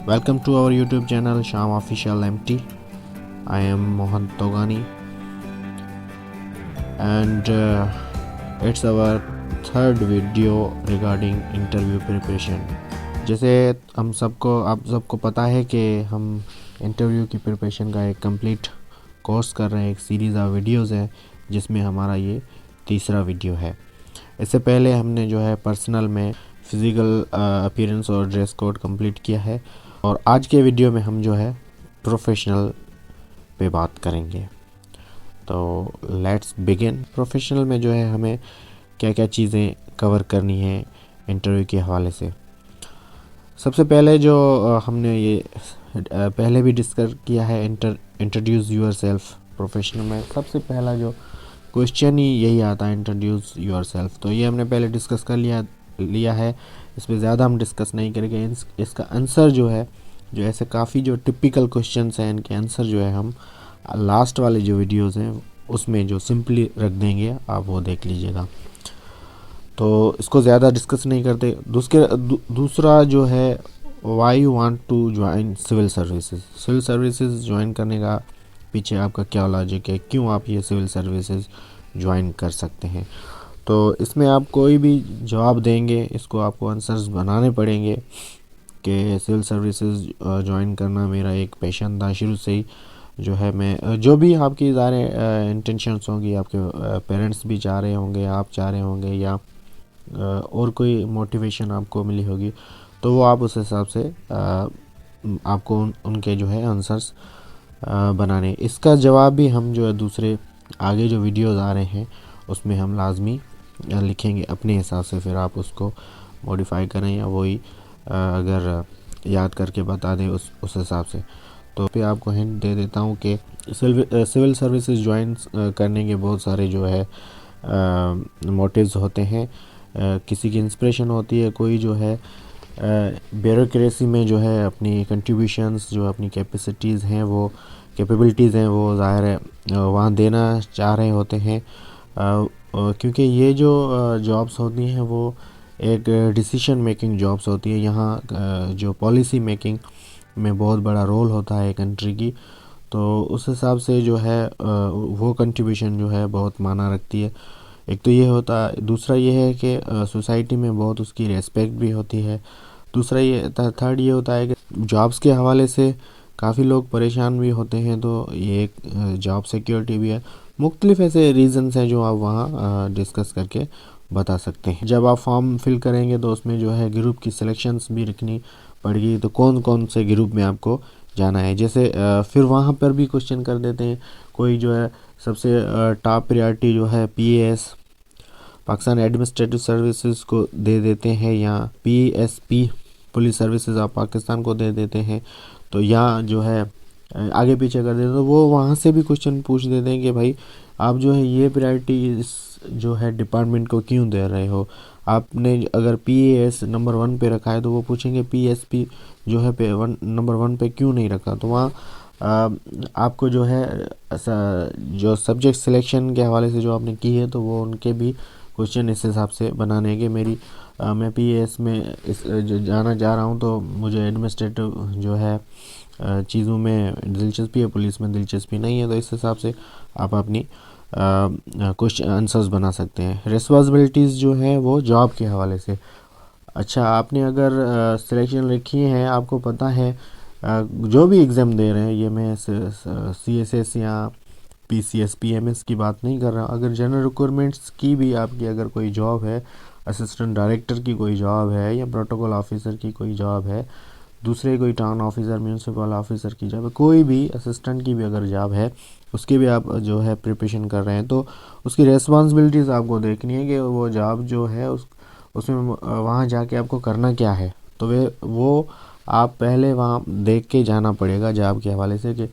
Welcome to our YouTube channel Sham Official MT. I am Mohan Togani and it's our third video regarding interview preparation. जैसे आप सबको पता है कि हम इंटरव्यू की प्रिपरेशन का एक कंप्लीट कोर्स कर रहे हैं, एक सीरीज़ ऑफ वीडियोस है जिसमें हमारा ये तीसरा वीडियो है। इससे पहले हमने जो है पर्सनल में फ़िज़िकल अपीयरेंस और ड्रेस कोड कंप्लीट किया है और आज के वीडियो में हम जो है प्रोफेशनल पे बात करेंगे। तो लेट्स बिगिन। प्रोफेशनल में जो है हमें क्या क्या चीज़ें कवर करनी है इंटरव्यू के हवाले से। सबसे पहले जो हमने ये पहले भी डिस्कस किया है, इंट्रोड्यूस यूर सेल्फ। प्रोफेशनल में सबसे पहला जो क्वेश्चन ही यही आता है, इंट्रोड्यूस यूर सेल्फ। तो ये हमने पहले डिस्कस कर लिया है, इस पर ज़्यादा हम डिस्कस नहीं करेंगे। इसका आंसर जो है, जो ऐसे काफ़ी जो टिपिकल क्वेश्चंस हैं, इनके आंसर जो है हम लास्ट वाले जो वीडियोस हैं उसमें जो सिंपली रख देंगे, आप वो देख लीजिएगा। तो इसको ज़्यादा डिस्कस नहीं करते। दूसरा जो है, why you want to join civil services. Civil services join करने का पीछे आपका क्या लॉजिक है, क्यों आप ये सिविल सर्विसेज ज्वाइन कर सकते हैं। तो इसमें आप कोई भी जवाब देंगे, इसको आपको आंसर्स बनाने पड़ेंगे कि सिविल सर्विसेज ज्वाइन करना मेरा एक पैशन था शुरू से ही। जो है मैं जो भी आपकी ज़ारे इंटेंशंस होंगी, आपके पेरेंट्स भी चाह रहे होंगे, आप चाह रहे होंगे, या और कोई मोटिवेशन आपको मिली होगी, तो वो आप उस हिसाब से आपको उनके जो है आंसर्स बनाने। इसका जवाब भी हम जो है दूसरे आगे जो वीडियोज़ आ रहे हैं उसमें हम लाजमी लिखेंगे अपने हिसाब से, फिर आप उसको मॉडिफाई करें या वही अगर याद करके बता दें उस हिसाब से। तो पे आपको हिंट दे देता हूँ कि सिविल सर्विसेज ज्वाइन करने के बहुत सारे जो है मोटिव्स होते हैं। किसी की इंस्पिरेशन होती है, कोई जो है ब्यूरोक्रेसी में जो है अपनी कंट्रीब्यूशंस, जो अपनी कैपेसिटीज़ हैं, वो कैपेबिलिटीज़ हैं, वो ज़ाहिर है वहाँ देना चाह रहे होते हैं। क्योंकि ये जो जॉब्स होती हैं वो एक डिसीजन मेकिंग जॉब्स होती है। यहाँ जो पॉलिसी मेकिंग में बहुत बड़ा रोल होता है कंट्री की, तो उस हिसाब से जो है वो कंट्रीब्यूशन जो है बहुत माना रखती है। एक तो ये होता है, दूसरा ये है कि सोसाइटी में बहुत उसकी रेस्पेक्ट भी होती है। दूसरा ये थर्ड ये होता है कि जॉब्स के हवाले से काफ़ी लोग परेशान भी होते हैं, तो ये एक जॉब सिक्योरिटी भी है। मुख्तलिफ ऐसे रीज़न्स हैं जो आप वहाँ डिस्कस करके बता सकते हैं। जब आप फॉर्म फिल करेंगे तो उसमें जो है ग्रुप की सिलेक्शंस भी रखनी पड़ेगी, तो कौन कौन से ग्रुप में आपको जाना है। जैसे फिर वहाँ पर भी क्वेश्चन कर देते हैं, कोई जो है सबसे टॉप प्रायोरिटी जो है PAS पाकिस्तान एडमिनिस्ट्रेटिव सर्विसेज को दे देते हैं, या PSP police services of Pakistan को दे देते हैं। तो यहाँ जो है आगे पीछे कर देते हैं, तो वो वहाँ से भी क्वेश्चन पूछ देते हैं कि भाई आप जो है ये प्रायोरिटी इस जो है डिपार्टमेंट को क्यों दे रहे हो। आपने अगर PAS नंबर 1 पे रखा है तो वो पूछेंगे PSP जो है नंबर 1 पे क्यों नहीं रखा। तो वहाँ आपको जो है जो सब्जेक्ट सिलेक्शन के हवाले से जो आपने की है, तो वो उनके भी क्वेश्चन इस हिसाब से बनाने के मैं PAS में जो जाना चाह रहा हूँ, तो मुझे एडमिनिस्ट्रेटिव जो है चीज़ों में दिलचस्पी है, पुलिस में दिलचस्पी नहीं है। तो इस हिसाब से आप अपनी क्वेश्चन आंसर्स बना सकते हैं। रिस्पॉन्सिबिलिटीज़ जो है वो जॉब के हवाले से। अच्छा, आपने अगर सिलेक्शन रखी है, आपको पता है जो भी एग्ज़ाम दे रहे हैं, ये मैं CSS या PCS PMS की बात नहीं कर रहा। अगर जनरल रिक्वायरमेंट्स की भी आपकी अगर कोई जॉब है, असिस्टेंट डायरेक्टर की कोई जॉब है, या प्रोटोकॉल ऑफिसर की कोई जॉब है, दूसरे कोई टाउन ऑफिसर म्यूनसिपल ऑफिसर की जॉब है, कोई भी असिस्टेंट की भी अगर जॉब है, उसकी भी आप जो है प्रिपरेशन कर रहे हैं, तो उसकी रेस्पॉन्सिबिलिटीज़ आपको देखनी है कि वो जॉब जो है उसमें वहाँ जाके आपको करना क्या है। तो वो आप पहले वहाँ देख के जाना पड़ेगा जॉब के हवाले से कि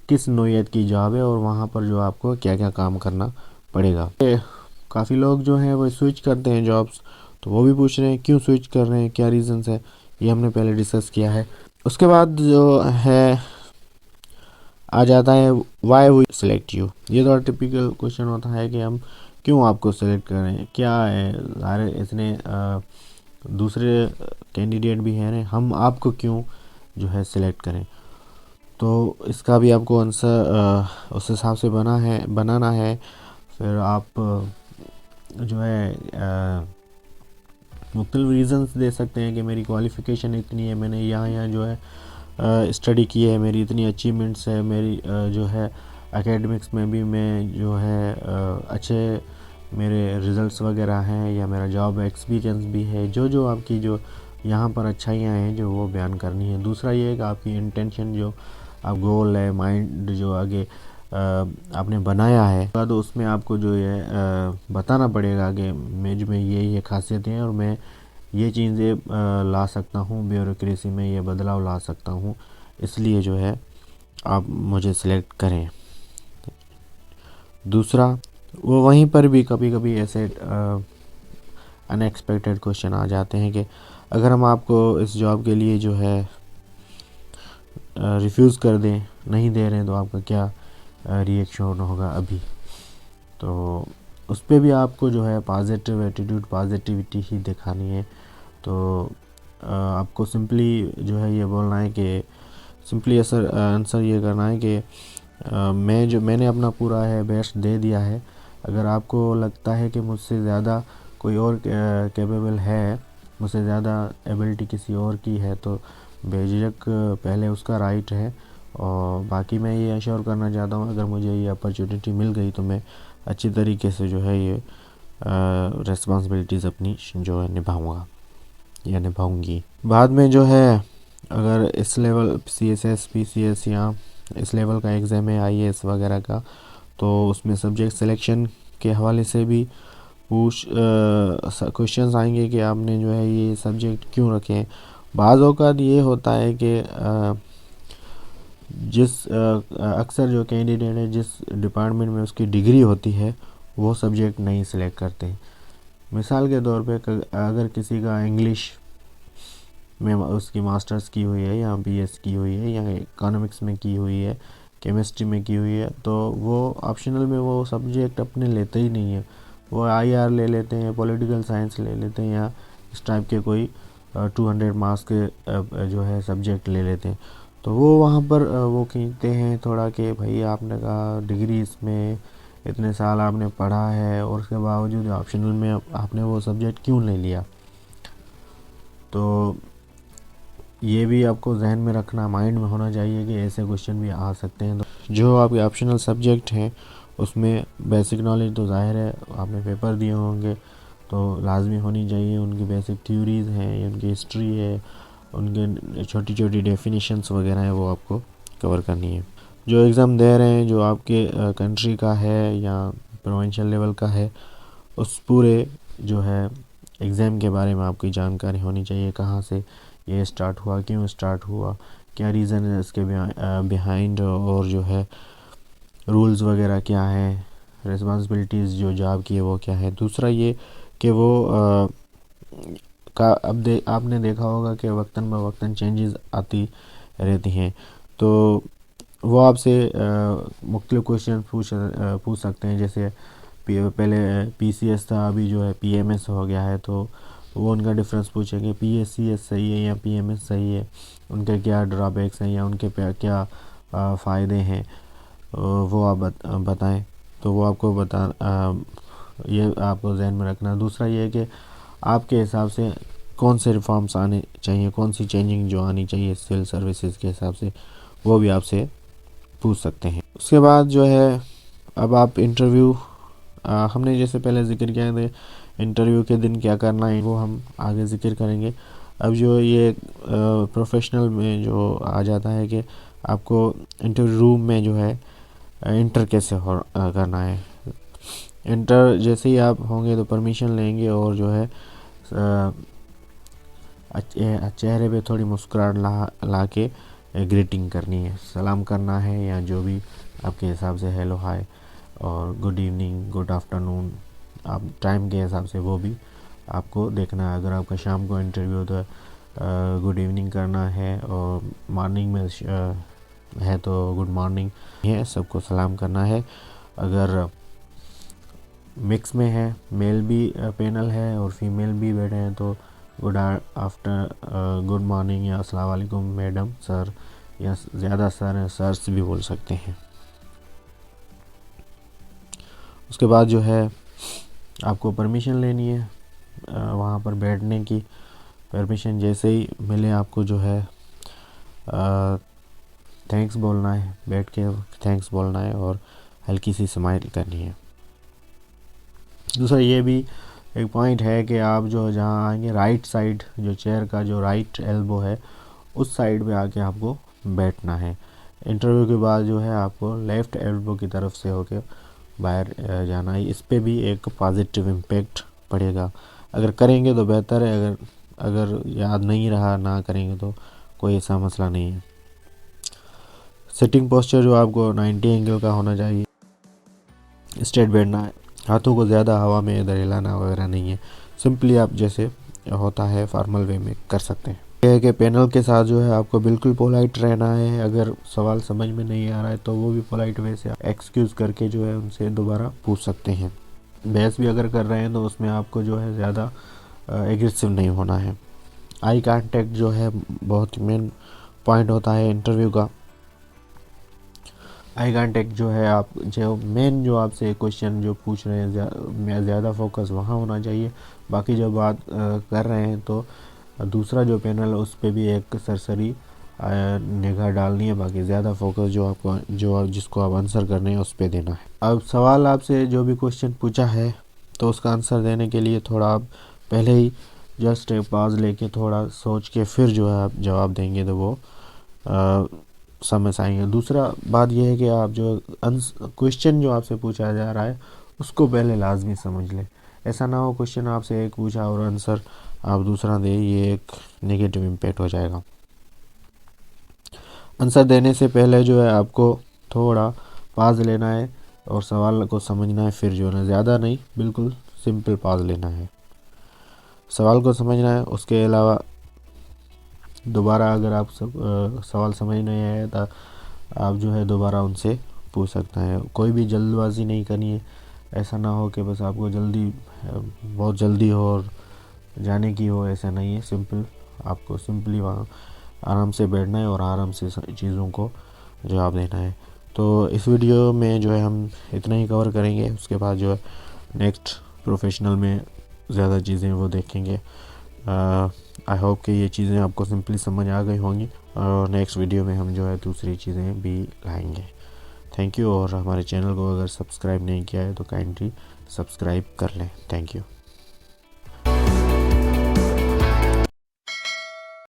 किस नौइयत की जॉब है और वहाँ पर जो आपको क्या क्या काम करना पड़ेगा। काफ़ी लोग जो हैं वो स्विच करते हैं जॉब्स, तो वो भी पूछ रहे हैं क्यों स्विच कर रहे हैं, क्या रीज़न्स है, ये हमने पहले डिस्कस किया है। उसके बाद जो है आ जाता है वाई वी सिलेक्ट यू। ये तो टिपिकल क्वेश्चन होता है कि हम क्यों आपको सिलेक्ट कर रहे हैं, क्या है। सारे इतने दूसरे कैंडिडेट भी हैं, हम आपको क्यों जो है सिलेक्ट करें। तो इसका भी आपको आंसर उस हिसाब से बनाना है। फिर आप जो है मुख्तलिफ रीज़न्स दे सकते हैं कि मेरी क्वालिफ़िकेशन इतनी है, मैंने यहाँ यहाँ जो है स्टडी की है, मेरी इतनी अचीवमेंट्स है, मेरी जो है एकेडमिक्स में भी मैं जो है अच्छे मेरे रिज़ल्ट्स वगैरह हैं, या मेरा जॉब एक्सपीरियंस भी है। जो आपकी जो यहाँ पर अच्छाइयाँ हैं जो वो बयान करनी है। दूसरा ये है कि आपकी इंटेंशन जो आप गोल है, माइंड जो आगे आपने बनाया है, तो उसमें आपको जो है बताना पड़ेगा कि मेज में ये खासियतें हैं और मैं ये चीज़ें ला सकता हूँ, ब्यूरोक्रेसी में ये बदलाव ला सकता हूँ, इसलिए जो है आप मुझे सिलेक्ट करें। दूसरा, वो वहीं पर भी कभी कभी ऐसे अनएक्सपेक्टेड क्वेश्चन आ जाते हैं कि अगर हम आपको इस जॉब के लिए जो है रिफ्यूज़ कर दें, नहीं दे रहे हैं, तो आपका क्या रिएक्शन होगा अभी। तो उस पर भी आपको जो है पॉजिटिव एटीट्यूड, पॉजिटिविटी ही दिखानी है। तो आपको सिंपली जो है ये बोलना है कि सिंपली आंसर ये करना है कि मैंने अपना पूरा है बेस्ट दे दिया है। अगर आपको लगता है कि मुझसे ज़्यादा कोई और कैपेबल है, मुझसे ज़्यादा एबिलिटी किसी और की है, तो बेझिझक पहले उसका राइट है। और बाकी मैं ये एश्योर करना चाहता हूँ, अगर मुझे ये अपॉर्चुनिटी मिल गई तो मैं अच्छी तरीके से जो है ये रिस्पॉन्सिबिलिटीज़ अपनी जो है निभाऊँगा या निभाऊँगी। बाद में जो है अगर इस लेवल CSS PCS या इस लेवल का एग्ज़ाम है IAS वगैरह का, तो उसमें सब्जेक्ट सिलेक्शन के हवाले से भी क्वेश्चंस आएंगे कि आपने जो है ये सब्जेक्ट क्यों रखे हैं। बाज़ औक़ात ये होता है कि अक्सर जो कैंडिडेट है जिस डिपार्टमेंट में उसकी डिग्री होती है वो सब्जेक्ट नहीं सिलेक्ट करते। मिसाल के तौर पे अगर किसी का इंग्लिश में उसकी मास्टर्स की हुई है या BS की हुई है या इकोनॉमिक्स में की हुई है, केमिस्ट्री में की हुई है, तो वो ऑप्शनल में वो सब्जेक्ट अपने लेते ही नहीं है। वो IR ले लेते हैं, पॉलिटिकल साइंस ले लेते हैं, या इस टाइप के कोई 200 मार्क्स के जो है सब्जेक्ट ले लेते हैं। तो वो वहाँ पर वो खींचते हैं थोड़ा कि भाई आपने कहा डिग्री इसमें इतने साल आपने पढ़ा है और उसके बावजूद ऑप्शनल में आपने वो सब्जेक्ट क्यों ले लिया। तो ये भी आपको जहन में रखना, माइंड में होना चाहिए कि ऐसे क्वेश्चन भी आ सकते हैं। तो जो आपके ऑप्शनल सब्जेक्ट हैं उसमें बेसिक नॉलेज तो ज़ाहिर है आपने पेपर दिए होंगे तो लाजमी होनी चाहिए। उनकी बेसिक थ्योरीज़ हैं, उनकी हिस्ट्री है, उनके छोटी छोटी डेफिनेशंस वगैरह है, वो आपको कवर करनी है। जो एग्ज़ाम दे रहे हैं जो आपके कंट्री का है या प्रोविंशियल लेवल का है, उस पूरे जो है एग्ज़ाम के बारे में आपकी जानकारी होनी चाहिए। कहाँ से ये स्टार्ट हुआ, क्यों स्टार्ट हुआ, क्या रीज़न है इसके बिहाइंड, और जो है रूल्स वगैरह क्या हैं, रिस्पॉन्सिबिलिटीज़ जो जॉब की है वो क्या है। दूसरा ये कि वो आपने देखा होगा कि वक्तन ब वक्तन चेंजेस आती रहती हैं, तो वो आपसे मुख्तलिफ क्वेश्चन पूछ सकते हैं। जैसे पहले PCS था, अभी जो है PMS हो गया है, तो वो उनका डिफरेंस पूछेंगे, PSCS सही है या PMS सही है, उनके क्या ड्रॉबैक्स हैं या उनके क्या फ़ायदे हैं, वो आप बताएं। तो वो आपको ये आपको जहन में रखना। दूसरा ये है कि आपके हिसाब से कौन से रिफॉर्म्स आने चाहिए, कौन सी चेंजिंग जो आनी चाहिए सिविल सर्विसेज के हिसाब से, वो भी आपसे पूछ सकते हैं। उसके बाद जो है अब आप इंटरव्यू, हमने जैसे पहले ज़िक्र किया था इंटरव्यू के दिन क्या करना है, वो हम आगे ज़िक्र करेंगे। अब जो ये प्रोफेशनल में जो आ जाता है कि आपको इंटरव्यू रूम में जो है इंटर कैसे करना है। इंटर जैसे ही आप होंगे तो परमिशन लेंगे और जो है चेहरे पे थोड़ी मुस्कुराहट ला के ग्रीटिंग करनी है, सलाम करना है, या जो भी आपके हिसाब से हेलो हाय और गुड इवनिंग, गुड आफ्टरनून, आप टाइम के हिसाब से वो भी आपको देखना है। अगर आपका शाम को इंटरव्यू तो गुड इवनिंग करना है, और मॉर्निंग में है तो गुड मॉर्निंग है, सबको सलाम करना है। अगर मिक्स में है, मेल भी पैनल है और फीमेल भी बैठे हैं, तो गुड मॉर्निंग या अस्सलाम वालेकुम मैडम, सर, या ज़्यादा सर्स भी बोल सकते हैं। उसके बाद जो है आपको परमिशन लेनी है वहाँ पर बैठने की। परमिशन जैसे ही मिले आपको जो है थैंक्स बोलना है, बैठ के थैंक्स बोलना है और हल्की सी स्माइल करनी है। दूसरा ये भी एक पॉइंट है कि आप जो जहाँ आएंगे राइट साइड, जो चेयर का जो राइट एल्बो है उस साइड पे आके आपको बैठना है। इंटरव्यू के बाद जो है आपको लेफ़्ट एल्बो की तरफ से होके बाहर जाना है। इस पे भी एक पॉजिटिव इम्पेक्ट पड़ेगा। अगर करेंगे तो बेहतर है, अगर याद नहीं रहा, ना करेंगे तो कोई ऐसा मसला नहीं है। सिटिंग पोस्चर जो आपको 90 एंगल का होना चाहिए, स्ट्रेट बैठना है, हाथों को ज़्यादा हवा में इधर हिलाना वगैरह नहीं है। सिंपली आप जैसे होता है फॉर्मल वे में कर सकते हैं। यह है कि पैनल के साथ जो है आपको बिल्कुल पोलाइट रहना है। अगर सवाल समझ में नहीं आ रहा है तो वो भी पोलाइट वे से एक्सक्यूज़ करके जो है उनसे दोबारा पूछ सकते हैं। बहस भी अगर कर रहे हैं तो उसमें आपको जो है ज़्यादा एग्रेसिव नहीं होना है। आई कांटेक्ट जो है बहुत मेन पॉइंट होता है इंटरव्यू का। आई कांटेक्ट जो है आप जो मेन जो आपसे क्वेश्चन जो पूछ रहे हैं ज़्यादा फोकस वहाँ होना चाहिए। बाकी जब बात कर रहे हैं तो दूसरा जो पैनल है उस पर भी एक सरसरी निगाह डालनी है। बाकी ज़्यादा फोकस जो जिसको आप आंसर करने हैं उस पर देना है। अब सवाल आपसे जो भी क्वेश्चन पूछा है तो उसका आंसर देने के लिए थोड़ा आप पहले ही जस्ट एक पॉज लेके थोड़ा सोच के फिर जो है आप जवाब देंगे तो वो समझ आएंगे। दूसरा बात यह है कि आप जो क्वेश्चन जो आपसे पूछा जा रहा है उसको पहले लाजमी समझ लें। ऐसा ना हो क्वेश्चन आपसे एक पूछा और आंसर आप दूसरा दे, ये एक नेगेटिव इम्पैक्ट हो जाएगा। आंसर देने से पहले जो है आपको थोड़ा पॉज लेना है और सवाल को समझना है, फिर जो है ज़्यादा नहीं, बिल्कुल सिंपल पॉज लेना है, सवाल को समझना है। उसके अलावा दोबारा अगर आप सवाल समझ नहीं आया तो आप जो है दोबारा उनसे पूछ सकते हैं। कोई भी जल्दबाजी नहीं करनी है। ऐसा ना हो कि बस आपको बहुत जल्दी हो और जाने की हो, ऐसा नहीं है। आपको सिंपली वहाँ आराम से बैठना है और आराम से चीज़ों को जवाब देना है। तो इस वीडियो में जो है हम इतना ही कवर करेंगे। उसके बाद जो है नेक्स्ट प्रोफेशनल में ज़्यादा चीज़ें वो देखेंगे। आई होप कि ये चीज़ें आपको सिंपली समझ आ गई होंगी और नेक्स्ट वीडियो में हम जो है दूसरी चीज़ें भी लाएंगे। Thank you. और हमारे चैनल को अगर सब्सक्राइब नहीं किया है तो काइंडली सब्सक्राइब कर लें। Thank you.